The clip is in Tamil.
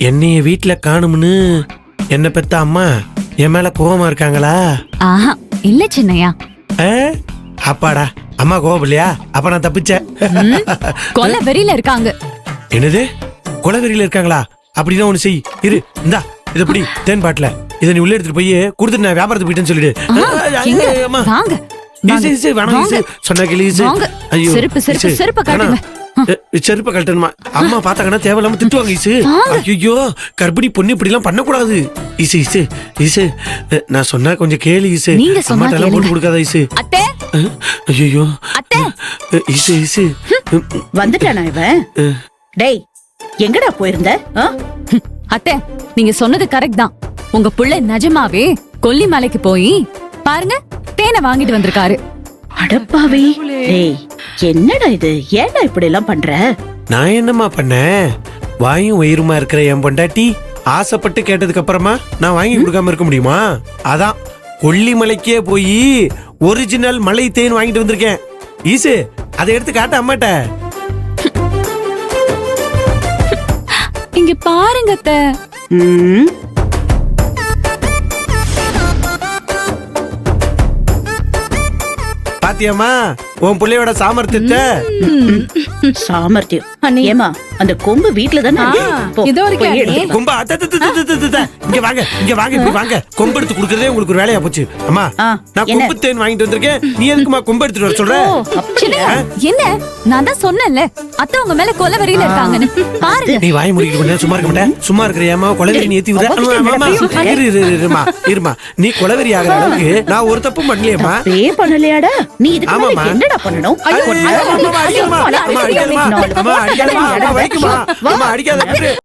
என்னைய வீட்டுல காணும்னு என்ன பெத்த அம்மா என் மேல கோவமா இருக்காங்களா? ஆஹா இல்ல சின்னையா. அப்பாடா, அம்மா கோவம் இல்லையா? அப்ப நான் தப்பிச்சேன். கொல்ல வெறியில இருக்காங்க. என்னது, கொலவெறியில இருக்காங்களா? அப்படின்னா ஒண்ணு செய், இரு, இந்தா இத பிடி, தேன் பாட்டில இதை நீ உள்ள எடுத்துட்டு போய் கொடுத்துட்டு நான் வியாபாரத்தை போயிட்டேன்னு சொல்லிடு. அம்மா வாங்க சொன்ன கிளி. ஐயோ, செருப்பு காட்டுங்க. செருப்ப கழட்டணுமா? அம்மா பாத்தாங்கன்னா தேவையில்லாம திட்டுவாங்க. இசு, ஐயோ, கர்ப்பிணி பொண்ணு இப்படி எல்லாம் பண்ணக்கூடாது. இசு இசு இசு, நான் சொன்னா கொஞ்சம் கேளு இசு. அம்மாட்டெல்லாம் போட்டு கொடுக்காத இசு. ஐயோ இசு இசு, வந்துட்டானா இவன்? டேய், எங்கடா போயிருந்த? அத்தை, நீங்க சொன்னது கரெக்ட் தான். உங்க புள்ள நிஜமாவே கொல்லிமலைக்கு போய் பாருங்க தேனை வாங்கிட்டு வந்திருக்காரு. அடப்பாவி, டேய் என்னடா இது? ஏன்டா இப்படி எல்லாம் பண்ற? நான் என்னம்மா பண்ணேன்? வாயும் வயிறுமா இருக்கிற என் பொண்டாட்டி ஆசைப்பட்டு கேட்டதுக்கு அப்புறமா நான் வாங்கி கொடுக்காம இருக்க முடியுமா? அதான் கொல்லிமலைக்கே போய் ஒரிஜினல் மலை தேன் வாங்கிட்டு வந்திருக்கேன். ஈசு, அதை எடுத்து காட்ட அம்மாட்ட. இங்க பாருங்க அத்தை. பாத்தியம்மா உன் பிள்ளையோட சாமர்த்தியத்தை? சாமர்த்தியம் ஏமா? அந்த கொம்பு வீட்டுல தானே கொம்பா? இங்க வாங்க, இங்க வாங்க, இப்படி வாங்க. கொம்பு எடுத்து குடுக்கறதே உங்களுக்கு ஒரு வேலையா போச்சு. அம்மா, நான் கொம்பு தேன் வாங்கிட்டு வந்திருக்கேன். நீ எதுக்குமா கொம்பு எடுத்துட்டு வர சொல்ற? என்ன, நான் தான் சொன்னேன்ல அத்தை உங்க மேல கொலை வெறியில இருக்காங்கன்னு. பாருங்க. நீ வாய் முடிக்கிட்டு கொஞ்சம் சும்மா இருக்க மாட்டேன். சும்மா இருக்கிறியாமா? கொலவெறி ஏத்தி விடுற. இருமா, நீ கொலவெறி ஆகிற அளவுக்கு நான் ஒரு தப்பு பண்ணலையேம்மா. பண்ணலையாடா? நீ இதுக்கு மேல என்னடா பண்ணணும்? அடிக்காதமா, அடிக்காதமா, அடிக்காதமா, அடிக்காதமா, அடிக்காதமா,